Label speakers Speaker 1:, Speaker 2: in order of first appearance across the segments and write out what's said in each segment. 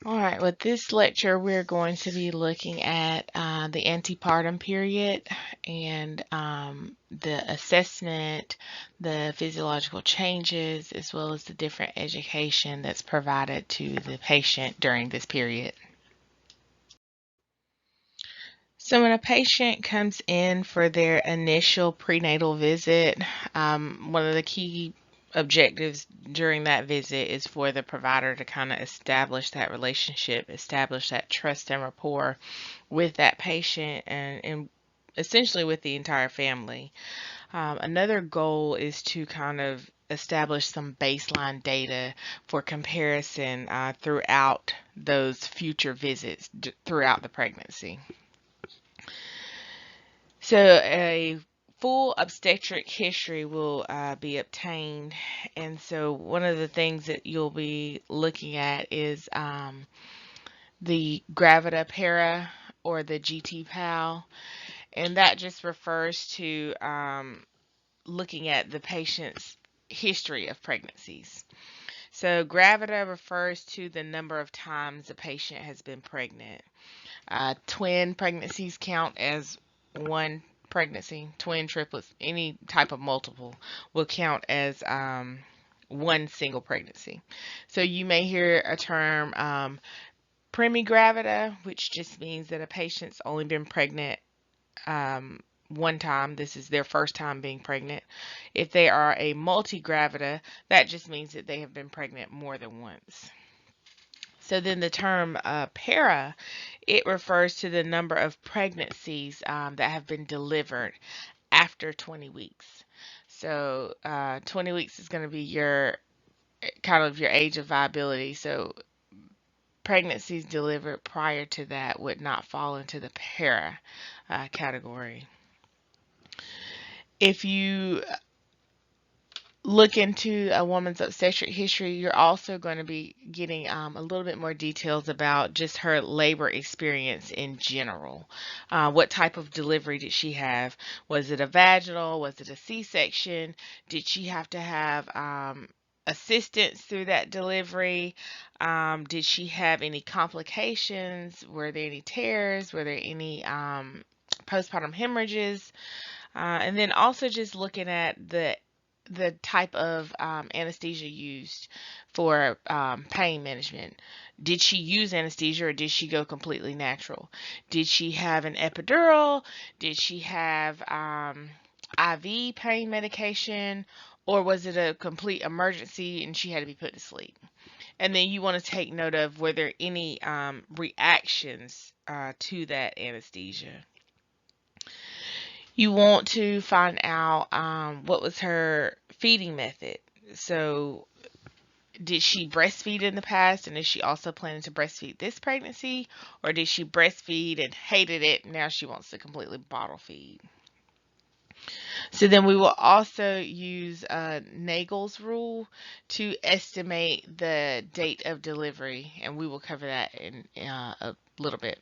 Speaker 1: All right, with this lecture, we're going to be looking at the antepartum period and the assessment, the physiological changes, as well as the different education that's provided to the patient during this period. So when a patient comes in for their initial prenatal visit, one of the key objectives during that visit is for the provider to kind of establish that relationship, establish that trust and rapport with that patient and essentially with the entire family. Another goal is to kind of establish some baseline data for comparison throughout those future visits throughout the pregnancy. So a full obstetric history will be obtained, and so one of the things that you'll be looking at is the gravida para or the GT-PAL, and that just refers to looking at the patient's history of pregnancies. So gravida refers to the number of times a patient has been pregnant. Twin pregnancies count as one pregnancy. Twin, triplets, any type of multiple will count as one single pregnancy. So you may hear a term primigravida, which just means that a patient's only been pregnant one time. This is their first time being pregnant. If they are a multigravida, that just means that they have been pregnant more than once. So then the term para, it refers to the number of pregnancies that have been delivered after 20 weeks. So 20 weeks is going to be your kind of your age of viability. So pregnancies delivered prior to that would not fall into the para category. If you look into a woman's obstetric history, you're also going to be getting a little bit more details about just her labor experience in general. What type of delivery did she have? Was it a vaginal? Was it a C-section? Did she have to have assistance through that delivery? Did she have any complications? Were there any tears? Were there any postpartum hemorrhages? And then also just looking at the type of anesthesia used for pain management. Did she use anesthesia or did she go completely natural? Did she have an epidural? Did she have IV pain medication? Or was it a complete emergency and she had to be put to sleep? And then you want to take note of were there any reactions to that anesthesia. You want to find out what was her feeding method. So, did she breastfeed in the past, and is she also planning to breastfeed this pregnancy, or did she breastfeed and hated it? And now she wants to completely bottle feed. So then we will also use Nagel's rule to estimate the date of delivery, and we will cover that in a little bit.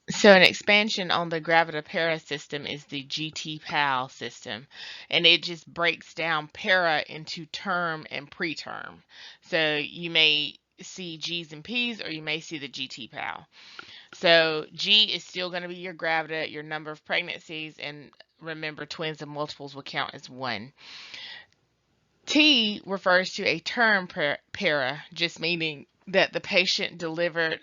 Speaker 1: So an expansion on the gravida-para system is the GT-PAL system, and it just breaks down para into term and preterm. So you may see G's and P's, or you may see the GT-PAL. So G is still going to be your gravida, your number of pregnancies, and remember twins and multiples will count as one. T refers to a term para, just meaning that the patient delivered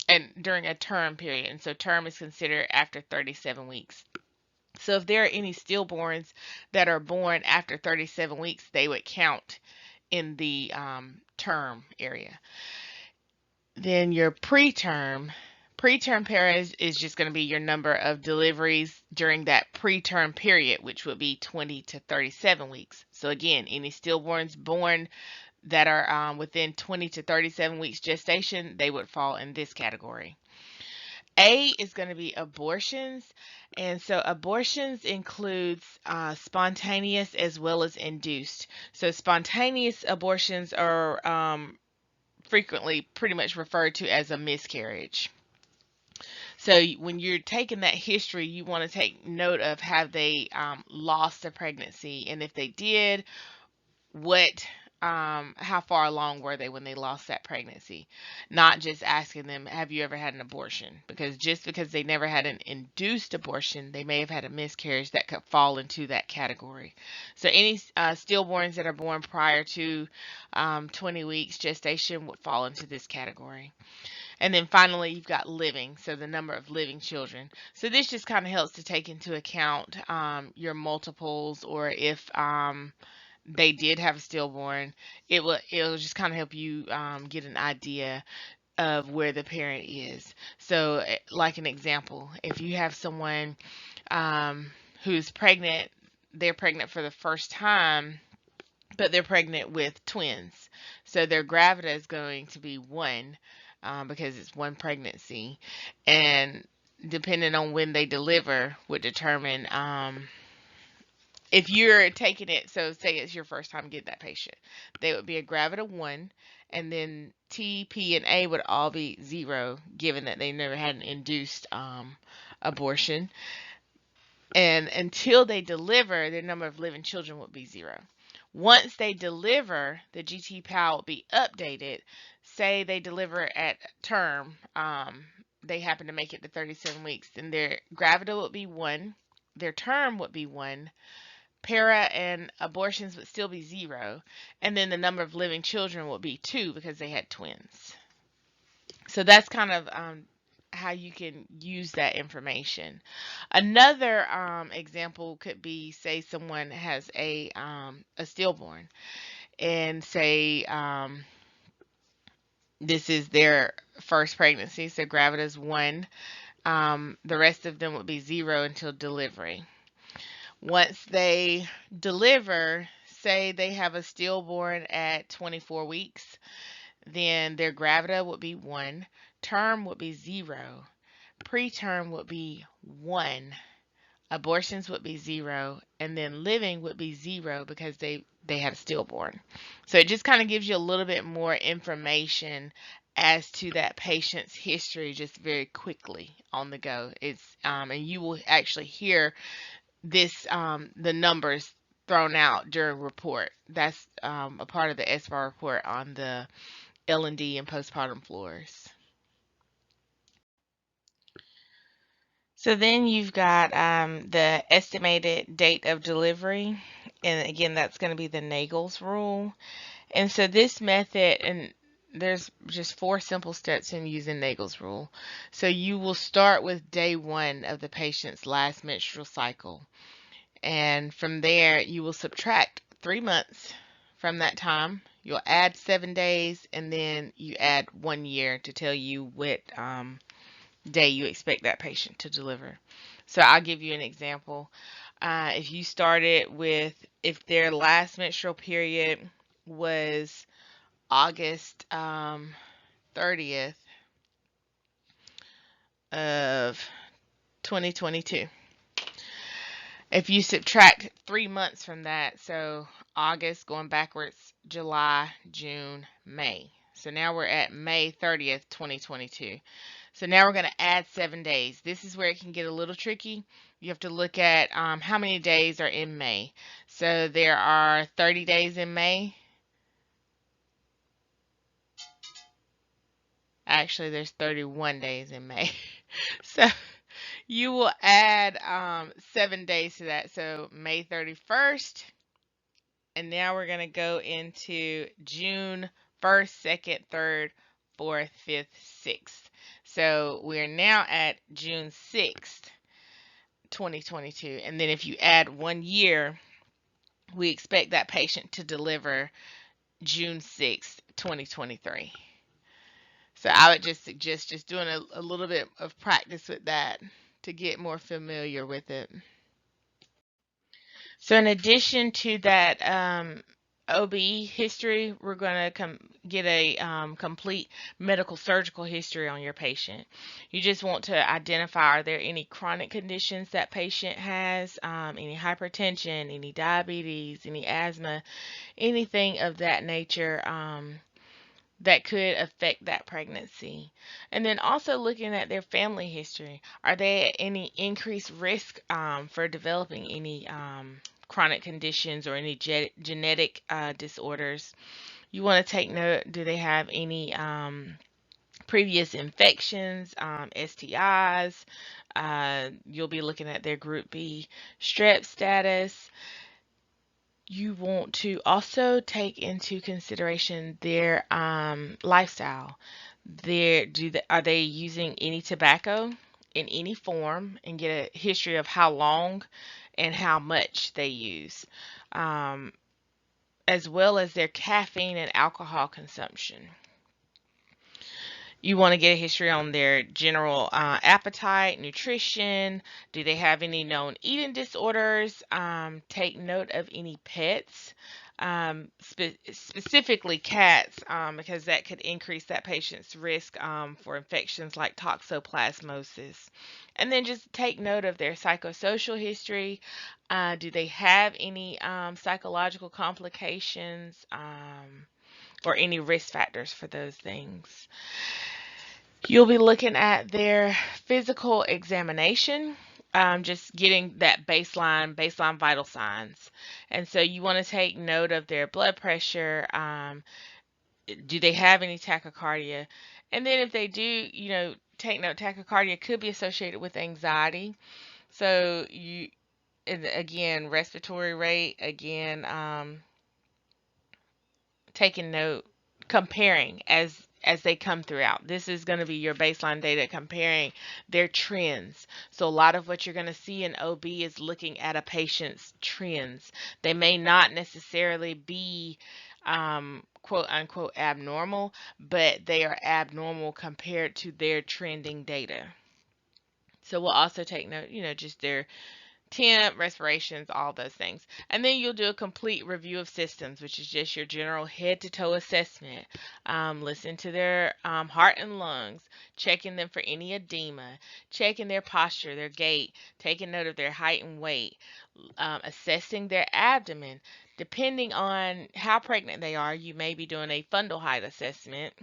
Speaker 1: and during a term period. And so term is considered after 37 weeks. So if there are any stillborns that are born after 37 weeks, they would count in the term area. Then your preterm para is just going to be your number of deliveries during that preterm period, which would be 20 to 37 weeks. So again, any stillborns born that are within 20 to 37 weeks gestation, they would fall in this category. A is going to be abortions, and so abortions includes spontaneous as well as induced. So spontaneous abortions are frequently pretty much referred to as a miscarriage. So when you're taking that history, you want to take note of have they lost a pregnancy, and if they did, what how far along were they when they lost that pregnancy, not just asking them, have you ever had an abortion? Because just because they never had an induced abortion, they may have had a miscarriage that could fall into that category. So any stillborns that are born prior to 20 weeks gestation would fall into this category. And then finally, you've got living, so the number of living children. So this just kind of helps to take into account your multiples, or if they did have a stillborn, it'll just kind of help you get an idea of where the parent is. So, like an example, if you have someone who's pregnant, they're pregnant for the first time, but they're pregnant with twins. So their gravida is going to be one, because it's one pregnancy. And depending on when they deliver would determine if you're taking it. So say it's your first time getting that patient. They would be a gravida 1, and then T, P, and A would all be 0, given that they never had an induced abortion. And until they deliver, their number of living children would be 0. Once they deliver, the GT PAL will be updated. Say they deliver at term, they happen to make it to 37 weeks, then their gravida would be 1, their term would be 1, para and abortions would still be 0, and then the number of living children would be 2 because they had twins. So that's kind of how you can use that information. Another example could be, say someone has a stillborn, and say this is their first pregnancy, so gravida's 1. The rest of them would be 0 until delivery. Once they deliver, say they have a stillborn at 24 weeks, then their gravida would be 1, term would be 0, preterm would be 1, abortions would be 0, and then living would be 0 because they had a stillborn. So it just kind of gives you a little bit more information as to that patient's history, just very quickly on the go. It's and you will actually hear this the numbers thrown out during report. That's a part of the SBAR report on the L&D and postpartum floors. So then you've got the estimated date of delivery, and again that's going to be the Nagel's rule. And so this method, and there's just 4 simple steps in using Nagel's rule. So you will start with day 1 of the patient's last menstrual cycle. And from there, you will subtract 3 months from that time. You'll add 7 days, and then you add 1 year to tell you what day you expect that patient to deliver. So I'll give you an example. If you started with, if their last menstrual period was August 30th of 2022. If you subtract 3 months from that, so August going backwards, July, June, May. So now we're at May 30th, 2022. So now we're going to add 7 days. This is where it can get a little tricky. You have to look at how many days are in May. So there are 30 days in May. Actually, there's 31 days in May. So you will add 7 days to that. So May 31st. And now we're going to go into June 1st, 2nd, 3rd, 4th, 5th, 6th. So we're now at June 6th, 2022. And then if you add 1 year, we expect that patient to deliver June 6th, 2023. So I would just suggest just doing a little bit of practice with that to get more familiar with it. So in addition to that OB history, we're going to get a complete medical surgical history on your patient. You just want to identify, are there any chronic conditions that patient has, any hypertension, any diabetes, any asthma, anything of that nature that could affect that pregnancy. And then also looking at their family history. Are they at any increased risk for developing any chronic conditions or any genetic disorders. You want to take note, do they have any previous infections, STIs? You'll be looking at their Group B strep status. You want to also take into consideration their lifestyle. Are they using any tobacco in any form, and get a history of how long and how much they use, um, as well as their caffeine and alcohol consumption. You want to get a history on their general appetite, nutrition. Do they have any known eating disorders? Take note of any pets, specifically cats, because that could increase that patient's risk for infections like toxoplasmosis. And then just take note of their psychosocial history. Do they have any psychological complications, or any risk factors for those things? You'll be looking at their physical examination, just getting that baseline vital signs. And so you want to take note of their blood pressure. Do they have any tachycardia? And then if they do, take note, tachycardia could be associated with anxiety. So and again, respiratory rate, again, taking note, comparing as they come throughout. This is going to be your baseline data comparing their trends. So a lot of what you're going to see in OB is looking at a patient's trends. They may not necessarily be quote unquote abnormal, but they are abnormal compared to their trending data. So we'll also take note, just their temp, respirations, all those things. And then you'll do a complete review of systems, which is just your general head to toe assessment. Listen to their heart and lungs, checking them for any edema, checking their posture, their gait, taking note of their height and weight, assessing their abdomen. Depending on how pregnant they are, you may be doing a fundal height assessment.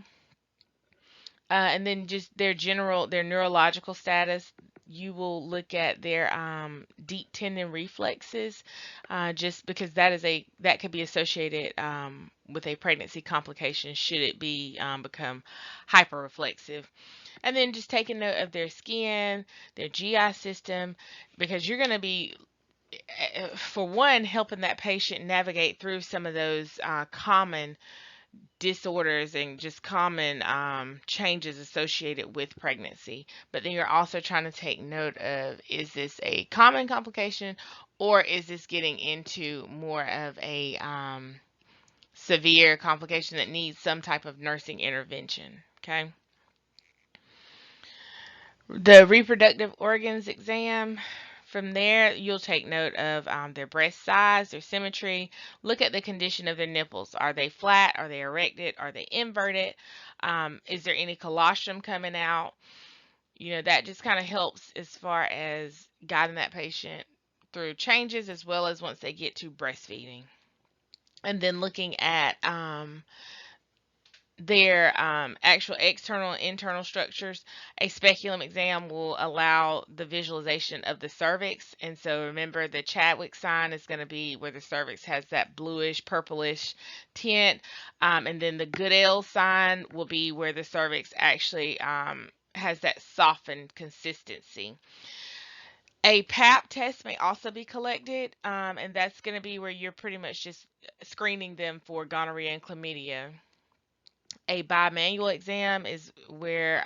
Speaker 1: And then just their neurological status. You will look at their deep tendon reflexes, just because that could be associated with a pregnancy complication should it be become hyperreflexive. And then just taking note of their skin, their GI system, because you're going to be, for one, helping that patient navigate through some of those common disorders and just common changes associated with pregnancy. But then you're also trying to take note of, is this a common complication, or is this getting into more of a severe complication that needs some type of nursing intervention? Okay. The reproductive organs exam. From there, you'll take note of their breast size, their symmetry. Look at the condition of their nipples. Are they flat? Are they erected? Are they inverted? Is there any colostrum coming out? That just kind of helps as far as guiding that patient through changes, as well as once they get to breastfeeding. And then looking at their actual external and internal structures. A speculum exam will allow the visualization of the cervix. And so remember, the Chadwick sign is going to be where the cervix has that bluish, purplish tint. And then the Goodell sign will be where the cervix actually has that softened consistency. A PAP test may also be collected, and that's going to be where you're pretty much just screening them for gonorrhea and chlamydia. A bimanual exam is where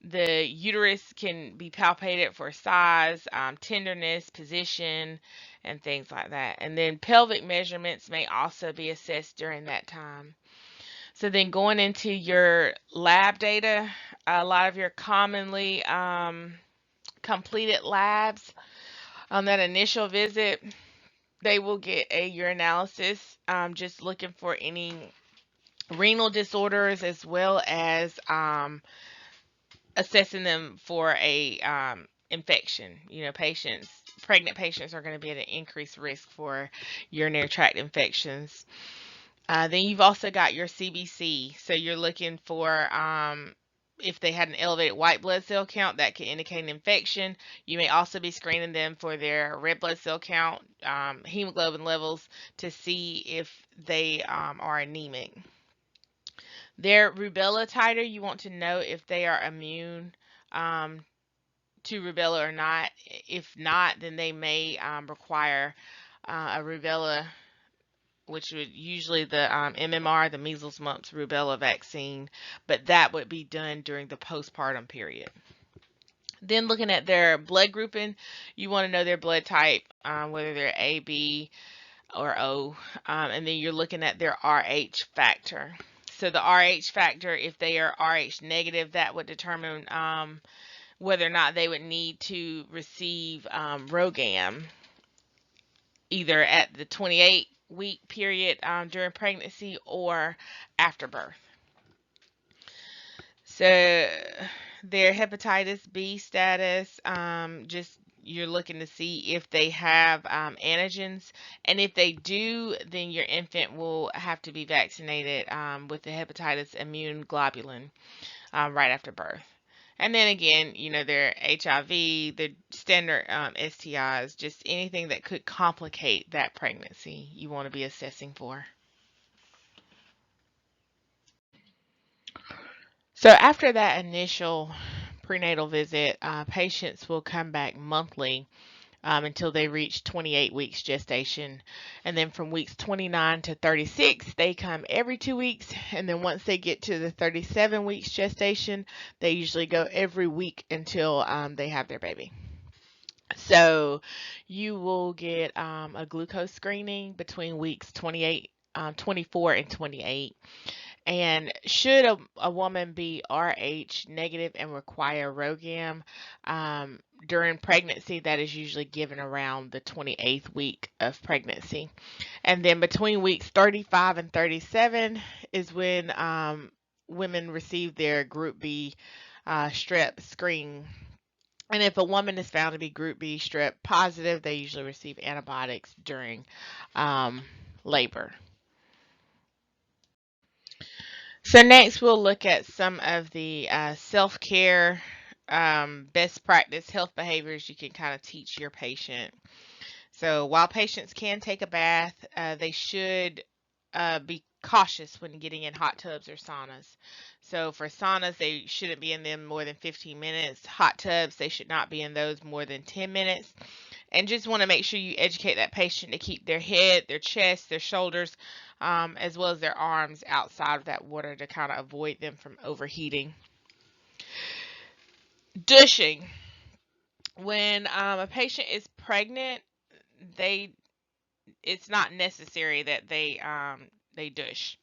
Speaker 1: the uterus can be palpated for size, tenderness, position, and things like that. And then pelvic measurements may also be assessed during that time. So then going into your lab data, a lot of your commonly completed labs on that initial visit, they will get a urinalysis, just looking for any renal disorders, as well as assessing them for a infection. Pregnant patients are going to be at an increased risk for urinary tract infections. Then you've also got your CBC. So you're looking for if they had an elevated white blood cell count, that could indicate an infection. You may also be screening them for their red blood cell count, hemoglobin levels, to see if they are anemic. Their rubella titer, you want to know if they are immune um, to rubella or not. If not, then they may require a rubella, which would usually the MMR, the measles, mumps, rubella vaccine, but that would be done during the postpartum period. Then looking at their blood grouping, you want to know their blood type, whether they're A, B, or O, and then you're looking at their RH factor. So the RH factor, if they are RH negative, that would determine whether or not they would need to receive ROGAM either at the 28-week period during pregnancy or after birth. So their hepatitis B status, just you're looking to see if they have antigens, and if they do, then your infant will have to be vaccinated with the hepatitis immune globulin right after birth. And then again, their HIV, the standard STIs, just anything that could complicate that pregnancy, you want to be assessing for. So after that initial prenatal visit, patients will come back monthly until they reach 28 weeks gestation. And then from weeks 29 to 36, they come every 2 weeks. And then once they get to the 37 weeks gestation, they usually go every week until they have their baby. So you will get a glucose screening between weeks 24 and 28. And should a woman be RH negative and require ROGAM during pregnancy, that is usually given around the 28th week of pregnancy. And then between weeks 35 and 37 is when women receive their Group B strep screen. And if a woman is found to be Group B strep positive, they usually receive antibiotics during labor. So next we'll look at some of the self-care best practice health behaviors you can kind of teach your patient. So while patients can take a bath, they should be cautious when getting in hot tubs or saunas. So for saunas, they shouldn't be in them more than 15 minutes. Hot tubs, they should not be in those more than 10 minutes. And just want to make sure you educate that patient to keep their head, their chest, their shoulders, as well as their arms outside of that water to kind of avoid them from overheating. Douching. When a patient is pregnant, they it's not necessary that they douche.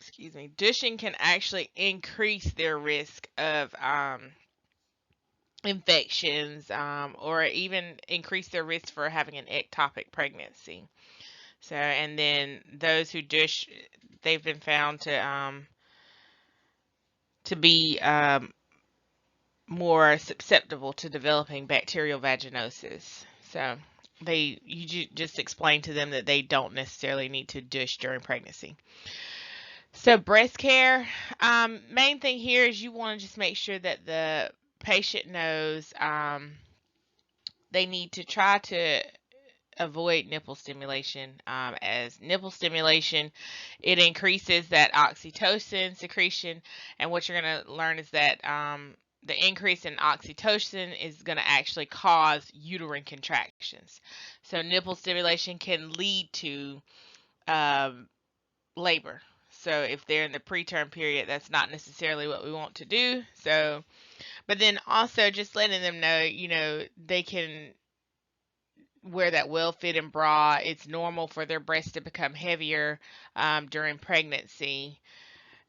Speaker 1: Excuse me. Douching can actually increase their risk of infections, or even increase their risk for having an ectopic pregnancy. So, and then those who douche, they've been found to be more susceptible to developing bacterial vaginosis. So, you just explain to them that they don't necessarily need to douche during pregnancy. So, breast care, main thing here is you want to just make sure that the patient knows they need to try to avoid nipple stimulation. As nipple stimulation, it increases that oxytocin secretion, and what you're going to learn is that the increase in oxytocin is going to actually cause uterine contractions. So nipple stimulation can lead to labor. So if they're in the preterm period, that's not necessarily what we want to do. So, but then also just letting them know, they can wear that well-fitting bra. It's normal for their breasts to become heavier during pregnancy.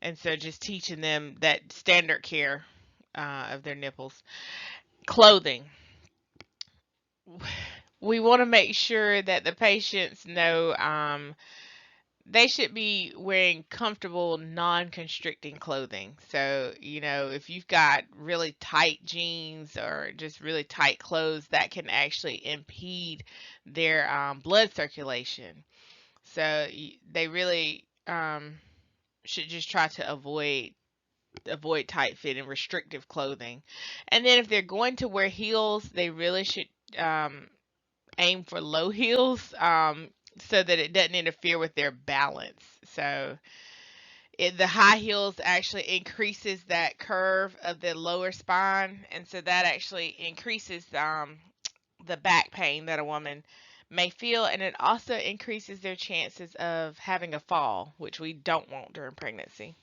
Speaker 1: And so just teaching them that standard care of their nipples. Clothing. We want to make sure that the patients know they should be wearing comfortable, non-constricting clothing. So, if you've got really tight jeans or just really tight clothes, that can actually impede their blood circulation. So, they really should just try to avoid avoid tight fit and restrictive clothing. And then if they're going to wear heels, they really should um, aim for low heels, so that it doesn't interfere with their balance. So the high heels actually increases that curve of the lower spine, and so that actually increases the back pain that a woman may feel, and it also increases their chances of having a fall, which we don't want during pregnancy.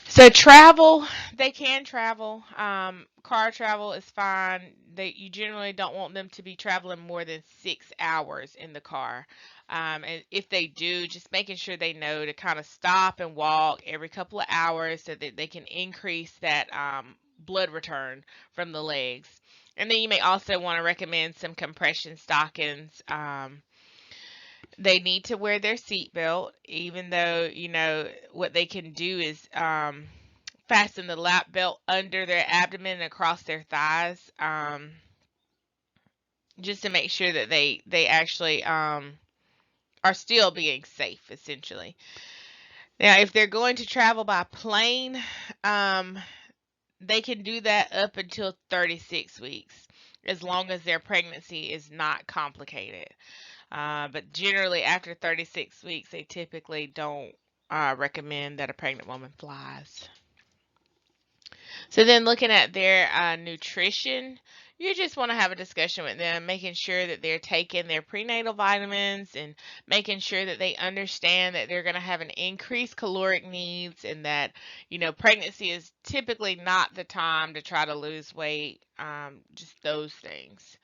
Speaker 1: So travel, they can travel. Car travel is fine. You generally don't want them to be traveling more than 6 hours in the car. And if they do, just making sure they know to kind of stop and walk every couple of hours so that they can increase that blood return from the legs. And then you may also want to recommend some compression stockings. They need to wear their seatbelt, even though, what they can do is fasten the lap belt under their abdomen and across their thighs, just to make sure that they actually are still being safe, essentially. Now, if they're going to travel by plane, um, they can do that up until 36 weeks, as long as their pregnancy is not complicated. But generally, after 36 weeks, they typically don't recommend that a pregnant woman flies. So then looking at their nutrition, you just want to have a discussion with them, making sure that they're taking their prenatal vitamins and making sure that they understand that they're going to have an increased caloric needs, and that, pregnancy is typically not the time to try to lose weight, just those things.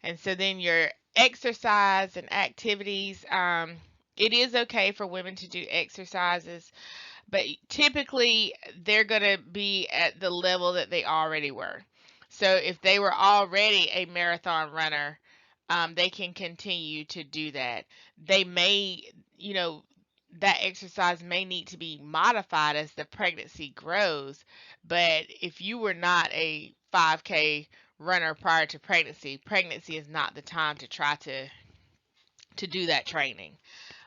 Speaker 1: And so then your exercise and activities, it is okay for women to do exercises, but typically they're going to be at the level that they already were. So if they were already a marathon runner, they can continue to do that. They may, you know, that exercise may need to be modified as the pregnancy grows. But if you were not a 5K runner prior to pregnancy, pregnancy is not the time to try to do that training.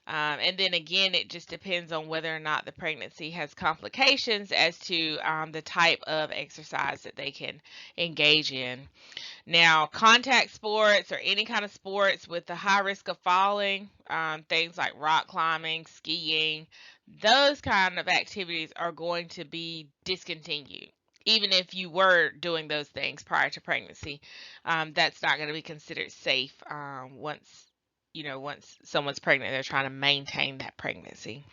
Speaker 1: And then again, it just depends on whether or not the pregnancy has complications as to the type of exercise that they can engage in. Now, contact sports or any kind of sports with the high risk of falling, things like rock climbing, skiing, those kind of activities are going to be discontinued. Even if you were doing those things prior to pregnancy, that's not going to be considered safe once someone's pregnant, they're trying to maintain that pregnancy.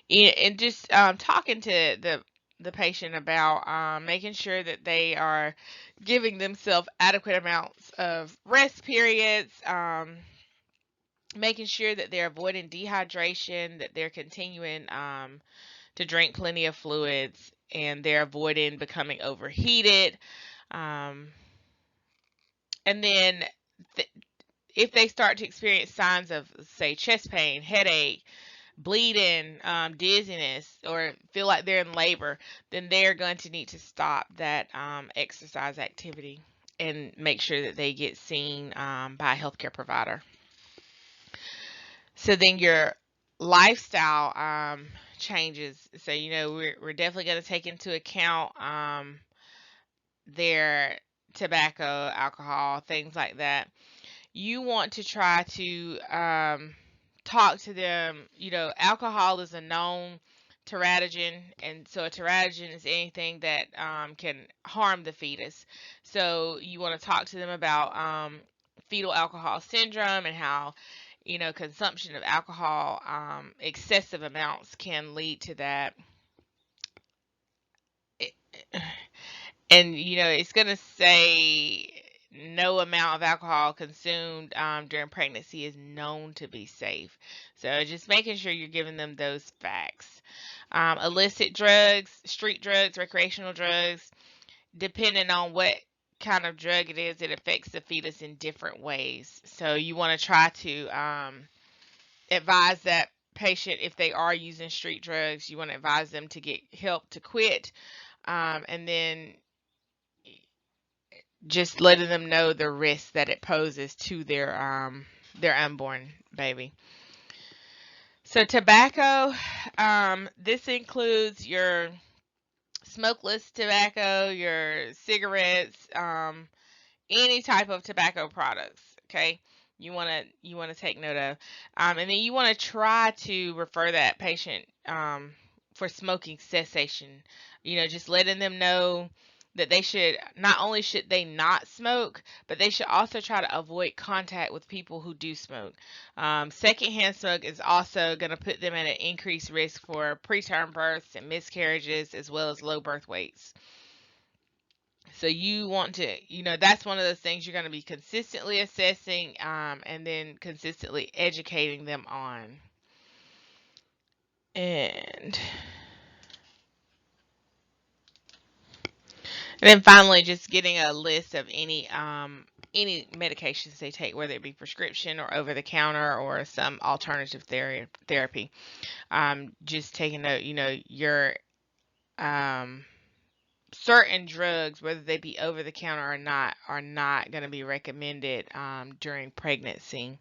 Speaker 1: And just talking to the patient about making sure that they are giving themselves adequate amounts of rest periods, making sure that they're avoiding dehydration, that they're continuing to drink plenty of fluids, and they're avoiding becoming overheated. Um, and then th- if they start to experience signs of, say, chest pain, headache, bleeding, dizziness, or feel like they're in labor, then they're going to need to stop that exercise activity and make sure that they get seen by a healthcare provider. So then your lifestyle changes. So, we're definitely going to take into account their tobacco, alcohol, things like that. You want to try to talk to them. Alcohol is a known teratogen, and so a teratogen is anything that can harm the fetus. So you want to talk to them about fetal alcohol syndrome and how consumption of alcohol, excessive amounts, can lead to that. And it's going to say no amount of alcohol consumed during pregnancy is known to be safe. So just making sure you're giving them those facts. Illicit drugs, street drugs, recreational drugs, depending on what kind of drug it is, it affects the fetus in different ways. So you want to try to advise that patient, if they are using street drugs, you want to advise them to get help to quit. And then just letting them know the risk that it poses to their unborn baby. So tobacco, this includes your smokeless tobacco, your cigarettes, any type of tobacco products. Okay, you want to take note of, and then you want to try to refer that patient for smoking cessation. Just letting them know that they should not only should they not smoke, but they should also try to avoid contact with people who do smoke. Secondhand smoke is also going to put them at an increased risk for preterm births and miscarriages, as well as low birth weights. So you want to, that's one of those things you're going to be consistently assessing, and then consistently educating them on. And then finally, just getting a list of any medications they take, whether it be prescription or over the counter or some alternative therapy. Just taking note, your um, certain drugs, whether they be over the counter or not, are not going to be recommended during pregnancy.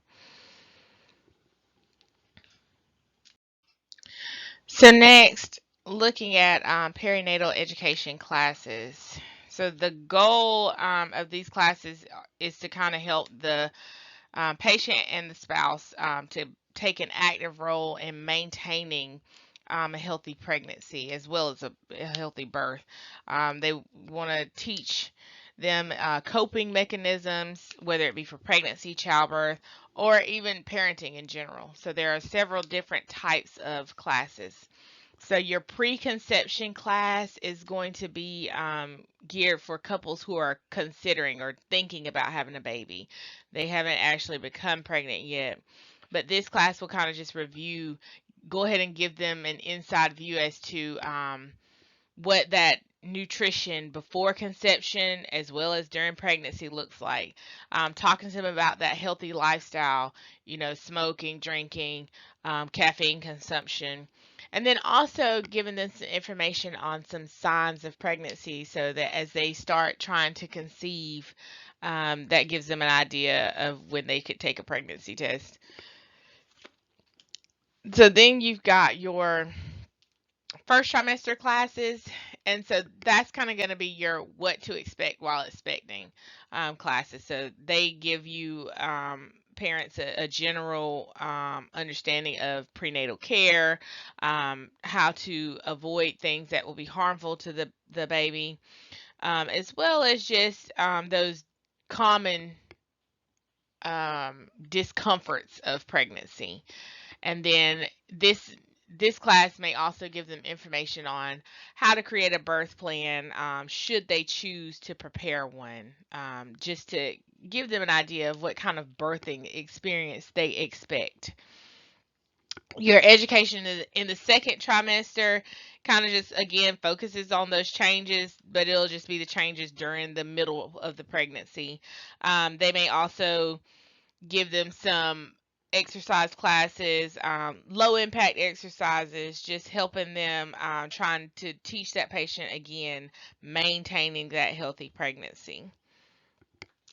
Speaker 1: So next, looking at perinatal education classes. So the goal of these classes is to kind of help the patient and the spouse to take an active role in maintaining a healthy pregnancy as well as a healthy birth. They want to teach them coping mechanisms, whether it be for pregnancy, childbirth, or even parenting in general. So there are several different types of classes. So your preconception class is going to be geared for couples who are considering or thinking about having a baby. They haven't actually become pregnant yet. But this class will kind of just go ahead and give them an inside view as to what that nutrition before conception as well as during pregnancy looks like. Talking to them about that healthy lifestyle, smoking, drinking, caffeine consumption. And then also giving them some information on some signs of pregnancy so that as they start trying to conceive, that gives them an idea of when they could take a pregnancy test. So then you've got your first trimester classes, and so that's kind of going to be your what to expect while expecting classes. So they give you parents a general understanding of prenatal care, how to avoid things that will be harmful to the baby, as well as just those common discomforts of pregnancy. And then this class may also give them information on how to create a birth plan, should they choose to prepare one, just to give them an idea of what kind of birthing experience they expect. Your education in the second trimester kind of just again focuses on those changes, but it'll just be the changes during the middle of the pregnancy. They may also give them some exercise classes, low impact exercises, just helping them trying to teach that patient again, maintaining that healthy pregnancy.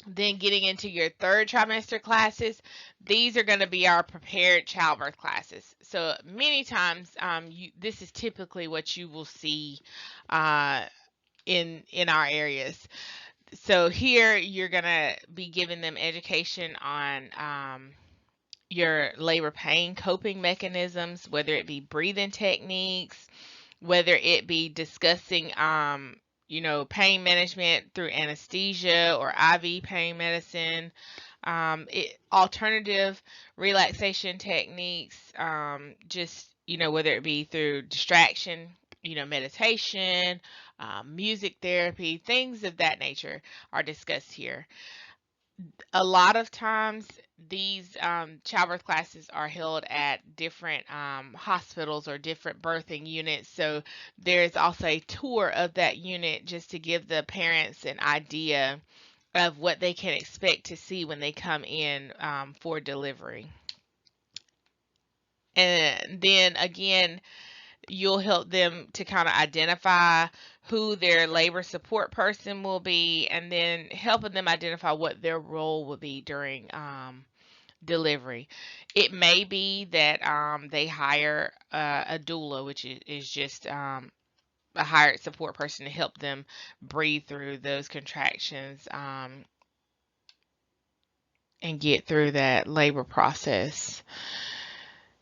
Speaker 1: Then getting into your third trimester classes, these are going to be our prepared childbirth classes. So many times, this is typically what you will see uh, in our areas. So here you're going to be giving them education on your labor pain coping mechanisms, whether it be breathing techniques, whether it be discussing, pain management through anesthesia or IV pain medicine, alternative relaxation techniques, just, whether it be through distraction, meditation, music therapy, things of that nature are discussed here. A lot of times these childbirth classes are held at different hospitals or different birthing units. So there's also a tour of that unit just to give the parents an idea of what they can expect to see when they come in for delivery. And then again, you'll help them to kind of identify who their labor support person will be, and then helping them identify what their role will be during delivery. It may be that they hire a doula, which is just a hired support person to help them breathe through those contractions and get through that labor process.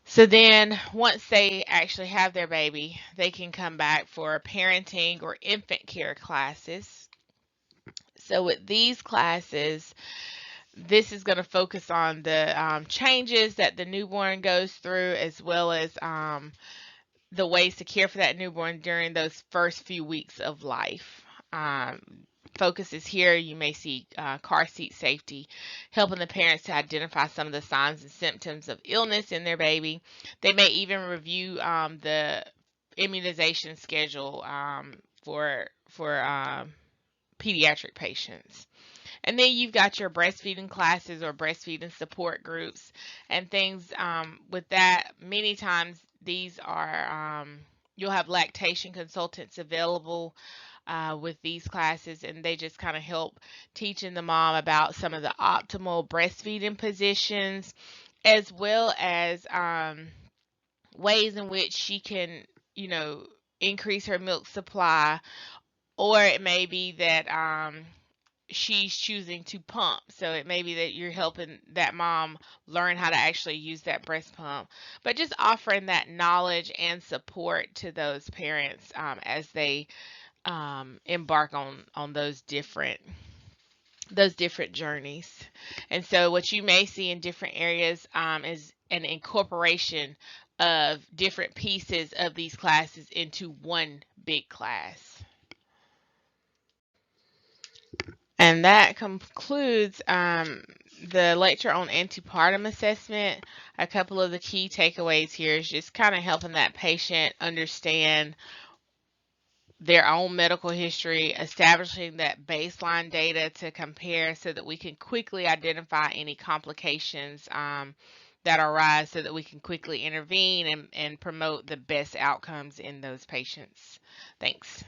Speaker 1: So then, once they actually have their baby, they can come back for parenting or infant care classes. So, with these classes, this is going to focus on the changes that the newborn goes through, as well as the ways to care for that newborn during those first few weeks of life. Um, Focuses here, you may see car seat safety, helping the parents to identify some of the signs and symptoms of illness in their baby. They may even review the immunization schedule for pediatric patients. And then you've got your breastfeeding classes or breastfeeding support groups and things with that. Many times these are, you'll have lactation consultants available with these classes, and they just kind of help teaching the mom about some of the optimal breastfeeding positions, as well as ways in which she can, you know, increase her milk supply. Or it may be that she's choosing to pump. So it may be that you're helping that mom learn how to actually use that breast pump. But just offering that knowledge and support to those parents as they embark on those different journeys. And so what you may see in different areas is an incorporation of different pieces of these classes into one big class. And that concludes the lecture on antepartum assessment. A couple of the key takeaways here is just kind of helping that patient understand their own medical history, establishing that baseline data to compare so that we can quickly identify any complications that arise so that we can quickly intervene and promote the best outcomes in those patients. Thanks.